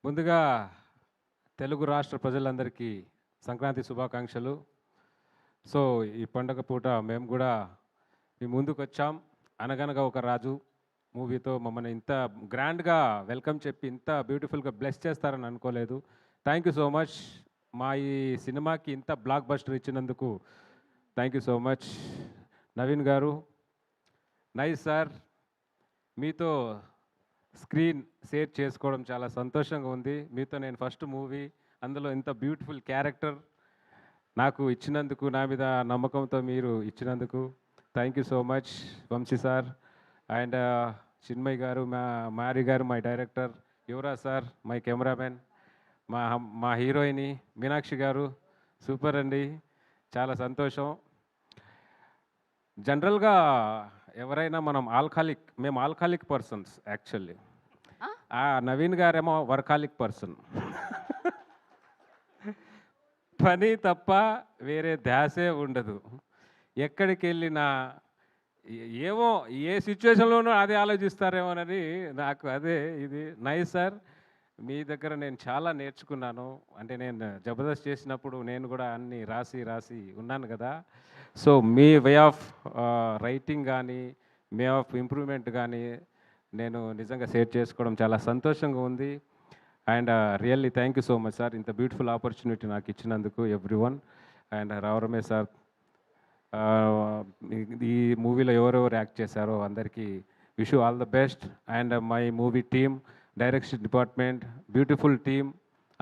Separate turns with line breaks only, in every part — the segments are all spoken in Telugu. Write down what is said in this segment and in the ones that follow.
ముందుగా తెలుగు రాష్ట్ర ప్రజలందరికీ సంక్రాంతి శుభాకాంక్షలు. సో ఈ పండగ పూట మేము కూడా మీ ముందుకు వచ్చాం. అనగనగా ఒక రాజు మూవీతో మమ్మల్ని ఇంత గ్రాండ్గా వెల్కమ్ చెప్పి ఇంత బ్యూటిఫుల్గా బ్లెస్ చేస్తారని అనుకోలేదు. Thank you so much. మా ఈ సినిమాకి ఇంత బ్లాక్ బస్టర్ ఇచ్చినందుకు thank you so much. Naveen గారు, నైస్ సార్, మీతో స్క్రీన్ షేర్ చేసుకోవడం చాలా సంతోషంగా ఉంది. మీతో నేను ఫస్ట్ మూవీ, అందులో ఇంత బ్యూటిఫుల్ క్యారెక్టర్ నాకు ఇచ్చినందుకు, నా మీద నమ్మకంతో మీరు ఇచ్చినందుకు thank you so much. Vamsi sir and Chinmay garu, Maari garu my director, Yuvraj sir my cameraman, మా హీరోయిని మీనాక్షి గారు సూపర్ అండి, చాలా సంతోషం. జనరల్గా ఎవరైనా మేము ఆల్కహాలిక్ పర్సన్స్ యాక్చువల్లీ. నవీన్ గారేమో వర్కాలిక్ పర్సన్. పని తప్ప వేరే ధ్యాసే ఉండదు. ఎక్కడికి వెళ్ళినా ఏమో ఏ సిచ్యువేషన్లోనూ అదే ఆలోచిస్తారేమోనని నాకు అదే ఇది. నైస్ సార్, మీ దగ్గర నేను చాలా నేర్చుకున్నాను. అంటే నేను జబర్దస్త్ చేసినప్పుడు నేను కూడా అన్నీ రాసి ఉన్నాను కదా. So me way of writing కానీ, వే ఆఫ్ ఇంప్రూవ్మెంట్ కానీ నేను నిజంగా షేర్ చేసుకోవడం చాలా సంతోషంగా ఉంది. And really thank you so much sir, ఇంత బ్యూటిఫుల్ ఆపర్చునిటీ నాకు ఇచ్చినందుకు everyone. And Rao Ramesh sir, ఈ మూవీలో ఎవరెవరు యాక్ట్ చేశారో అందరికీ wish you all the best. And my movie team, direction department, beautiful team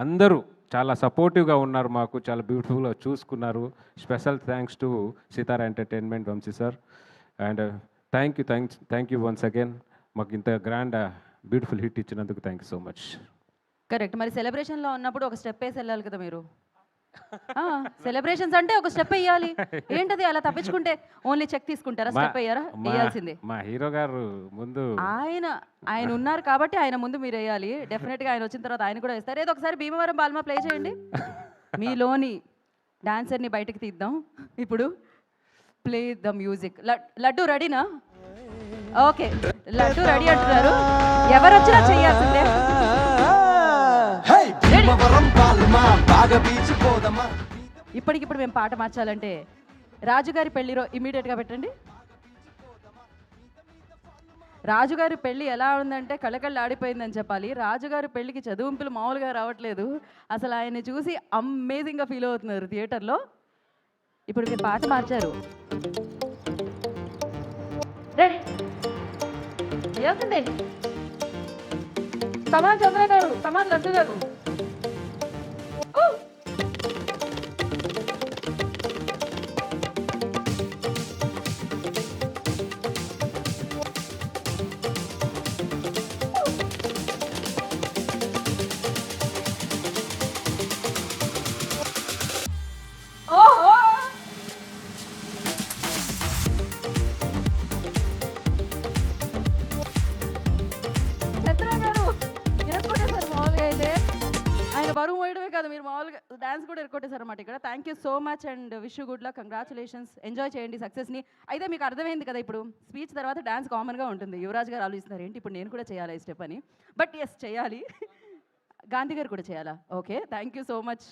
అందరూ చాలా సపోర్టివ్గా ఉన్నారు, మాకు చాలా బ్యూటిఫుల్గా చూసుకున్నారు. Special thanks to Sitara entertainment, Vamsi sir. And thank you once again, మాకు ఇంత గ్రాండ్ బ్యూటిఫుల్ హిట్ ఇచ్చినందుకు thank you so much.
Correct. మరి సెలబ్రేషన్లో ఉన్నప్పుడు ఒక స్టెప్ వేసి వెళ్ళాలి కదా మీరు. సెలబ్రేషన్స్ అంటే ఒక స్టెప్ వేయాలి. ఏంటది అలా తప్పించుకుంటే ఓన్లీ చెక్ తీసుకుంటారా? స్టెప్ వేయారా? వేయాల్సిందే.
మా హీరో గారు ముందు
ఆయన ఉన్నారు కాబట్టి ఆయన ముందు మీరు వేయాలి. డెఫినెట్గా ఆయన వచ్చిన తర్వాత ఆయన కూడా వేస్తారు. ఏదో ఒకసారి భీమవరం బాల్మా ప్లే చేయండి. మీలోని డాన్సర్ని బయటకు తీద్దాం. ఇప్పుడు ప్లే ద మ్యూజిక్. లడ్డు రెడీనా? ఓకే, లడ్డు రెడీ అంటున్నారు. ఎవరు వచ్చినా చేయాల్సిందే. ఇప్పటికిప్పుడు మేము పాట మార్చాలంటే రాజుగారి పెళ్లిలో ఇమీడియట్గా పెట్టండి. రాజుగారి పెళ్ళి ఎలా ఉందంటే కళకళ్ళు ఆడిపోయిందని చెప్పాలి. రాజుగారి పెళ్ళికి చదువుంపులు మామూలుగా రావట్లేదు. అసలు ఆయన్ని చూసి అమేజింగ్గా ఫీల్ అవుతున్నారు థియేటర్లో. ఇప్పుడు మీరు పాట మార్చారు.
సమాన్ చంద్ర గారు, సమాన్ లడ్డు గారు.
బరువు మోయడమే కాదు, మీరు మామూలుగా డాన్స్ కూడా ఎరుకొట్టేశారు అన్నమాట ఇక్కడ. Thank you so much and wish you good luck, congratulations. Enjoy చేయండి సక్సెస్ని. అయితే మీకు అర్థమైంది కదా, ఇప్పుడు స్పీచ్ తర్వాత డాన్స్ కామన్గా ఉంటుంది. యువరాజ్ గారు ఆలోచిస్తున్నారు ఏంటి ఇప్పుడు నేను కూడా చేయాలా ఈ స్టెప్ అని. బట్ ఎస్ చేయాలి. గాంధీ గారు కూడా చేయాలా? Okay, thank you so much.